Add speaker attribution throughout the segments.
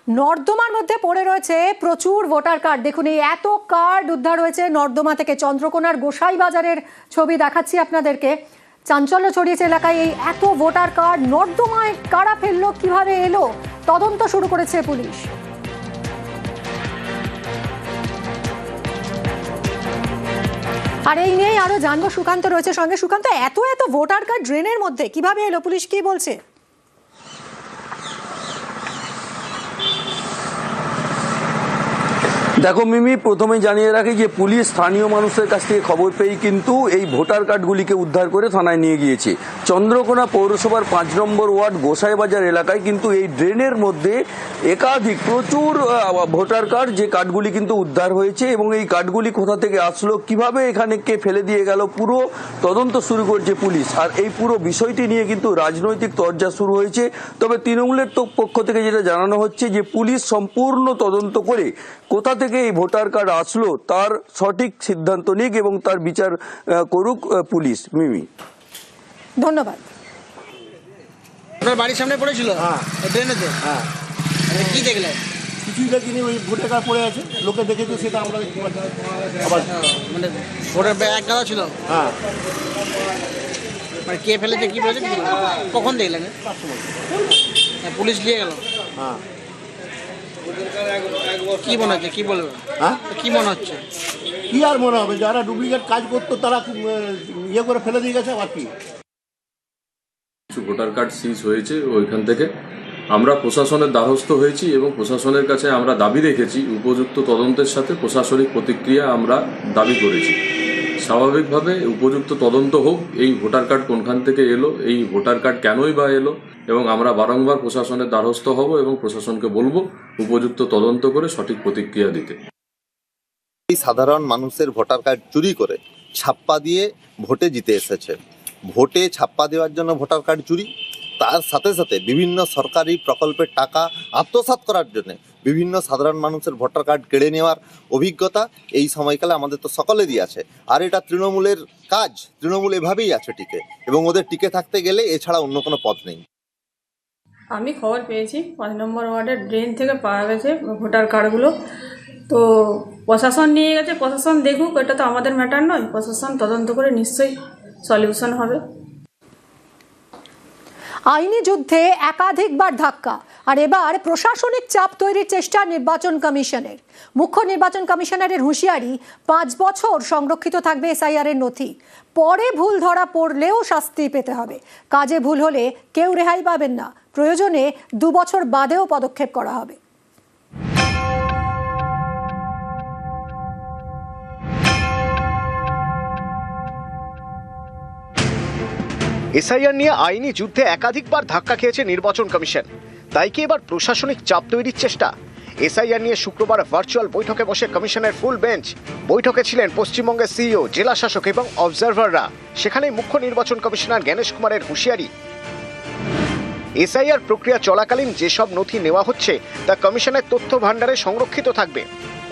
Speaker 1: নর্দমার মধ্যে পড়ে রয়েছে প্রচুর ভোটার কার্ড। দেখুন, এই এত কার্ড উদ্ধার হয়েছে নর্দমা থেকে। চন্দ্রকোনার গোসাই বাজারের ছবি দেখাচ্ছি আপনাদেরকে। চাঞ্চল্য ছড়িয়েছে এলাকায়। এই এত ভোটার কার্ড নর্দমায় কারা ফেললো, কিভাবে এলো, তদন্ত শুরু করেছে পুলিশ। আর এই নিয়েই আরো জানবো, সুকান্ত রয়েছে সঙ্গে। সুকান্ত, এত এত ভোটার কার্ড ড্রেনের মধ্যে কিভাবে এলো, পুলিশ কি বলছে?
Speaker 2: দেখো মিমি, প্রথমেই জানিয়ে রাখি যে পুলিশ স্থানীয় মানুষের কাছ থেকে খবর পেয়েই কিন্তু এই ভোটার কার্ডগুলিকে উদ্ধার করে থানায় নিয়ে গিয়েছে। চন্দ্রকোনা পৌরসভার ৫ নম্বর ওয়ার্ড গোসাইবাজার এলাকায় কিন্তু এই ড্রেনের মধ্যে একাধিক প্রচুর ভোটার কার্ড, যে কার্ডগুলি কিন্তু উদ্ধার হয়েছে। এবং এই কার্ডগুলি কোথা থেকে আসলো, কিভাবে এখানে কে ফেলে দিয়ে গেল, পুরো তদন্ত শুরু করছে পুলিশ। আর এই পুরো বিষয়টি নিয়ে কিন্তু রাজনৈতিক তরজা শুরু হয়েছে। তবে তৃণমূলের পক্ষ থেকে যেটা জানানো হচ্ছে যে পুলিশ সম্পূর্ণ তদন্ত করে কোথা থেকে এই ভোটার কার্ড আসলো তার সঠিক সিদ্ধান্ত নিক এবং তার বিচার করুক পুলিশ। মিমি,
Speaker 1: ধন্যবাদ।
Speaker 3: আপনার বাড়ির সামনে পড়েছিল?
Speaker 4: হ্যাঁ,
Speaker 3: ট্রেনেতে।
Speaker 4: হ্যাঁ।
Speaker 3: কি দেখলেন?
Speaker 4: কিছুই দেখিনি, ওই ভোটার কার্ড পড়ে আছে, লোকে দেখেছে সেটা আমরা দেখতে পাচ্ছি। আবার
Speaker 3: মানে ভোটার ব্যাগ গাদা ছিল?
Speaker 4: হ্যাঁ,
Speaker 3: মানে কে ফেলেছে, কি ফেলেছে, কখন দেখলেন? পুলিশ নিয়ে গেল?
Speaker 4: হ্যাঁ।
Speaker 3: কি মনে হচ্ছে, কি বলবেন?
Speaker 4: হ্যাঁ,
Speaker 3: কি মনে হচ্ছে?
Speaker 4: কি আর মনে হবে, যারা ডুপ্লিকেট কাজ করতো তারা ইয়ে করে ফেলে দিয়ে গেছে। আবার কি
Speaker 5: কিছু ভোটার কার্ড সিজ হয়েছে ওইখান থেকে। আমরা প্রশাসনের দ্বারস্থ হয়েছি এবং প্রশাসনের কাছে আমরা দাবি রেখেছি উপযুক্ত তদন্তের সাথে প্রশাসনিক প্রতিক্রিয়া আমরা দাবি করেছি। স্বাভাবিকভাবে উপযুক্ত তদন্ত হোক, এই ভোটার কার্ড কোনখান থেকে এলো, এই ভোটার কার্ড কেনই বা এলো, এবং আমরা বারংবার প্রশাসনের দ্বারস্থ হব এবং প্রশাসনকে বলবো উপযুক্ত তদন্ত করে সঠিক প্রতিক্রিয়া দিতে।
Speaker 6: এই সাধারণ মানুষের ভোটার কার্ড চুরি করে ছাপ্পা দিয়ে ভোটে জিতে এসেছে। ভোটে ছাপ্পা দেওয়ার জন্য ভোটার কার্ড চুরি, তার সাথে সাথে বিভিন্ন সরকারি প্রকল্পের টাকা আত্মসাৎ করার জন্য বিভিন্ন সাধারণ মানুষের ভোটার কার্ড কেড়ে নেওয়ার অভিজ্ঞতা এই সময়কালে আমাদের তো সকলেরই আছে। আর এটা তৃণমূলের কাজ, তৃণমূল এভাবেই আছে টিকে, এবং ওদের টিকে থাকতে গেলে এছাড়া অন্য কোনো পথ নেই।
Speaker 7: আমি খবর পেয়েছি ৫ নম্বর ওয়ার্ডের ড্রেন থেকে পাওয়া গেছে ভোটার কার্ডগুলো। তো প্রশাসন নিয়ে গেছে, প্রশাসন দেখুক, এটা তো আমাদের ম্যাটার নয়। প্রশাসন তদন্ত করে নিশ্চয়ই সলিউশন হবে।
Speaker 1: আইনি যুদ্ধে একাধিকবার ধাক্কা, আর এবার প্রশাসনিক চাপ তৈরির চেষ্টা নির্বাচন কমিশনের। মুখ্য নির্বাচন কমিশনারের হুঁশিয়ারি, 5 বছর সংরক্ষিত থাকবে এসআইআর এর নথি। পরে ভুল ধরা পড়লেও শাস্তি পেতে হবে। কাজে ভুল হলে কেউ রেহাই পাবেন না। প্রয়োজনে 2 বছর বাদেও পদক্ষেপ করা হবে।
Speaker 8: এসআইআর নিয়ে আইনি যুদ্ধে একাধিকবার ধাক্কা খেয়েছে নির্বাচন কমিশন। তাই কি এবার প্রশাসনিক চাপ তৈরির চেষ্টা? এসআইআর নিয়ে শুক্রবার ভার্চুয়াল বৈঠকে বসে কমিশনের ফুল বেঞ্চ। বৈঠকে ছিলেন পশ্চিমবঙ্গের সিইও, জেলা শাসক এবং অবজারভাররা। সেখানেই মুখ্য নির্বাচন কমিশনার জ্ঞানেশ কুমারের হুঁশিয়ারি, এসআইআর প্রক্রিয়া চলাকালীন যেসব নথি নেওয়া হচ্ছে তা কমিশনের তথ্য ভাণ্ডারে সংরক্ষিত থাকবে।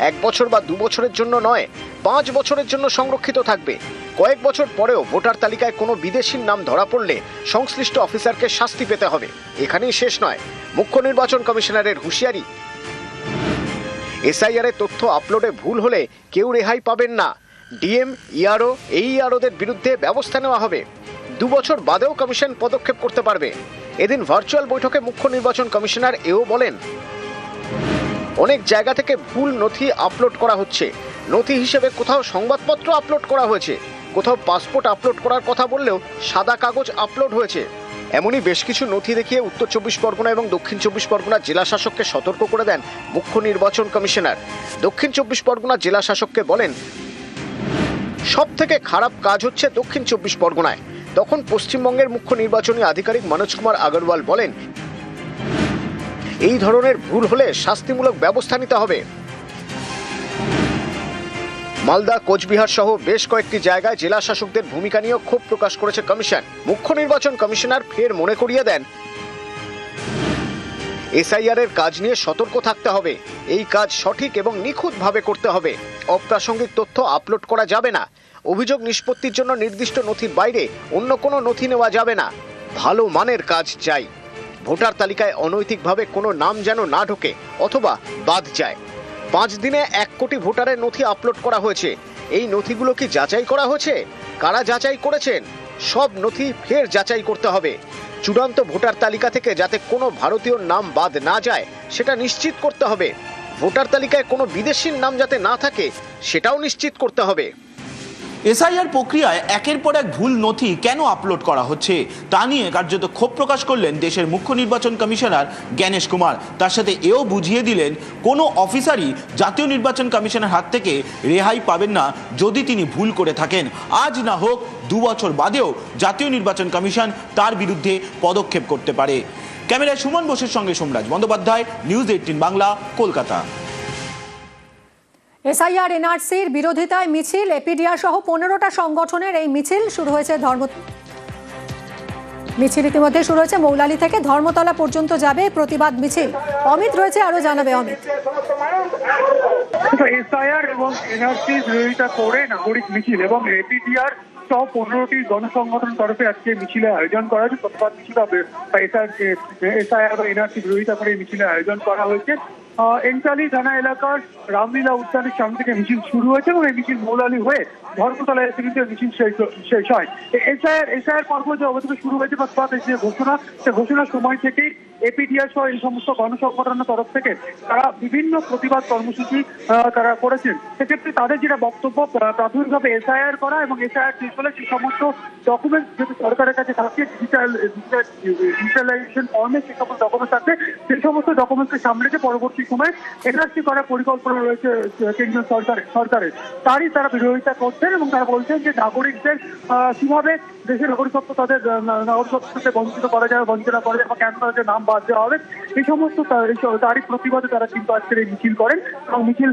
Speaker 8: 1 বছর বা 2 বছরের জন্য নয়, 5 বছরের জন্য সংরক্ষিত থাকবে। কয়েক বছর পরেও ভোটার তালিকায় কোনো বিদেশির নাম ধরা পড়লে সংশ্লিষ্ট অফিসারকে শাস্তি পেতে হবে। এখানেই শেষ নয়, মুখ্য নির্বাচন কমিশনারের হুঁশিয়ারি, এসআইআর এর তথ্য আপলোডে ভুল হলে কেউ রেহাই পাবেন না। ডিএম, ইআরও, এইআরওদের বিরুদ্ধে ব্যবস্থা নেওয়া হবে। 2 বছর বাদেও কমিশন পদক্ষেপ করতে পারবে। এদিন ভার্চুয়াল বৈঠকে মুখ্য নির্বাচন কমিশনার এও বলেন, অনেক জায়গা থেকে ভুল নথি আপলোড করা হচ্ছে। নথি হিসেবে কোথাও সংবাদপত্র আপলোড করা হয়েছে, কোথাও পাসপোর্ট আপলোড করার কথা বললেও সাদা কাগজ আপলোড হয়েছে। এমনই বেশ কিছু নথি দেখিয়ে উত্তর 24 পরগনা এবং দক্ষিণ 24 পরগনা জেলা শাসককে সতর্ক করে দেন মুখ্য নির্বাচন কমিশনার। দক্ষিণ 24 পরগনা জেলা শাসককে বলেন, সব থেকে খারাপ কাজ হচ্ছে দক্ষিণ 24 পরগনায়। তখন পশ্চিমবঙ্গের মুখ্য নির্বাচনী আধিকারিক মনোজ কুমার আগরওয়াল বলেন, এই ধরনের ভুল হলে শাস্তিমূলক ব্যবস্থা নিতে হবে। মালদা, কোচবিহার সহ বেশ কয়েকটি জায়গায় জেলা শাসকদের ভূমিকা নিয়েও ক্ষোভ প্রকাশ করেছে কমিশন। মুখ্য নির্বাচন কমিশনার ফের মনে করিয়ে দেন, এসআইআর এর কাজ নিয়ে সতর্ক থাকতে হবে। এই কাজ সঠিক এবং নিখুঁতভাবে করতে হবে। অপ্রাসঙ্গিক তথ্য আপলোড করা যাবে না। অভিযোগ নিষ্পত্তির জন্য নির্দিষ্ট নথির বাইরে অন্য কোনো নথি নেওয়া যাবে না। ভালো মানের কাজ চাই। ভোটার তালিকায় অনৈতিকভাবে কোনো নাম যেন না ঢোকে অথবা বাদ যায়। 5 দিনে 1 কোটি ভোটারের নথি আপলোড করা হয়েছে। এই নথিগুলো কি যাচাই করা হয়েছে? কারা যাচাই করেছেন? সব নথি ফের যাচাই করতে হবে। চূড়ান্ত ভোটার তালিকা থেকে যাতে কোনো ভারতীয় নাম বাদ না যায় সেটা নিশ্চিত করতে হবে। ভোটার তালিকায় কোনো বিদেশির নাম যাতে না থাকে সেটাও নিশ্চিত করতে হবে।
Speaker 9: এসআইআর প্রক্রিয়ায় একের পর এক ভুল নথি কেন আপলোড করা হচ্ছে তা নিয়ে কার্যত ক্ষোভ প্রকাশ করলেন দেশের মুখ্য নির্বাচন কমিশনার জ্ঞানেশ কুমার। তার সাথে এও বুঝিয়ে দিলেন কোনো অফিসারই জাতীয় নির্বাচন কমিশনের হাত থেকে রেহাই পাবেন না যদি তিনি ভুল করে থাকেন। আজ না হোক 2 বছর বাদেও জাতীয় নির্বাচন কমিশন তার বিরুদ্ধে পদক্ষেপ করতে পারে। ক্যামেরায় সুমন বোসের সঙ্গে সোমরাজ বন্দ্যোপাধ্যায়, নিউজ 18 বাংলা, কলকাতা।
Speaker 1: এসআইআর এনআরসির বিরোধিতায় মিছিল, এপিডিআর সহ 15টা সংগঠনের এই মিছিল শুরু হয়েছে মিছিল ইতিমধ্যে শুরু হয়েছে মৌলালী থেকে ধর্মতলা পর্যন্ত যাবে প্রতিবাদ মিছিল। অমিত রয়েছে, আরো জানাবে অমিত।
Speaker 10: এসআইআর এবং এনআরসি বিরোধিতা করে নাগরিক মিছিল এবং এপিডিআর সহ 15টি গণসংগঠন তরফে আজকে মিছিলের আয়োজন করা হয়েছে। প্রতিবাদ মিছিল এসআইআর বা এনআরসি বিরোধিতা করে মিছিলের আয়োজন করা হয়েছে। এনচালি থানা এলাকার রামলীলা উদ্যানের সামনে থেকে মিছিল শুরু হয়েছে এবং এই মিছিল মৌলালী হয়ে ধর্মতলায় এসে কিন্তু মিছিল শেষ হয়। এসআইআর পর্ব যে অবধি শুরু হয়েছে বা যে ঘোষণা, সে ঘোষণার সময় থেকেই এপিডিআর সহ এই সমস্ত গণসংগঠনের তরফ থেকে তারা বিভিন্ন প্রতিবাদ কর্মসূচি তারা করেছেন। সেক্ষেত্রে তাদের যেটা বক্তব্য, প্রাথমিকভাবে এসআইআর করা এবং এসআইআর শেষ হলে সেই সমস্ত ডকুমেন্ট যদি সরকারের কাছে থাকে, ডিজিটালাইজেশন ফর্মে যে সমস্ত ডকুমেন্ট আছে সেই সমস্ত ডকুমেন্টকে সামনে রেখে পরবর্তী সময় এনআরসি করার পরিকল্পনা রয়েছে কেন্দ্রীয় সরকারের। তারই তারা বিরোধিতা করছেন এবং তারা বলছেন যে নাগরিকদের কিভাবে দেশের নাগরিকত্ব তাদের নাগরিকত্ব থেকে বঞ্চিত করা যায়, বঞ্চনা করা যায় বা কেন তাদের নাম বাদ দেওয়া হবে, এই সমস্ত তারই প্রতিবাদে তারা কিন্তু আজকের এই মিছিল করেন এবং মিছিল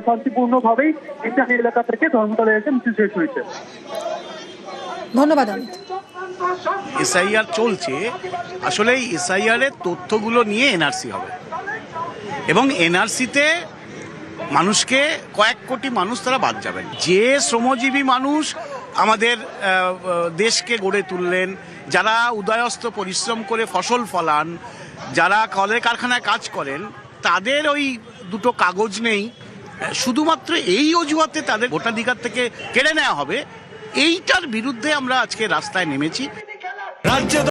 Speaker 10: শান্তিপূর্ণভাবেই এই এলাকা থেকে ধর্মতলায় এসে মিছিল শেষ হয়েছে।
Speaker 1: ধন্যবাদ অমিত।
Speaker 11: এসআইআর চলছে, আসলে এসআইআর এর তথ্যগুলো নিয়ে এনআরসি হবে এবং এনআরসিতে মানুষকে কয়েক কোটি মানুষ তারা বাদ যাবেন। যে শ্রমজীবী মানুষ আমাদের দেশকে গড়ে তুললেন, যারা উদয়স্ত পরিশ্রম করে ফসল ফলান, যারা কলের কারখানায় কাজ করেন, তাদের ওই দুটো কাগজ নেই, শুধুমাত্র এই অজুহাতে তাদের ভোটাধিকার থেকে কেড়ে নেওয়া হবে, এইটার বিরুদ্ধে আমরা আজকে রাস্তায় নেমেছি।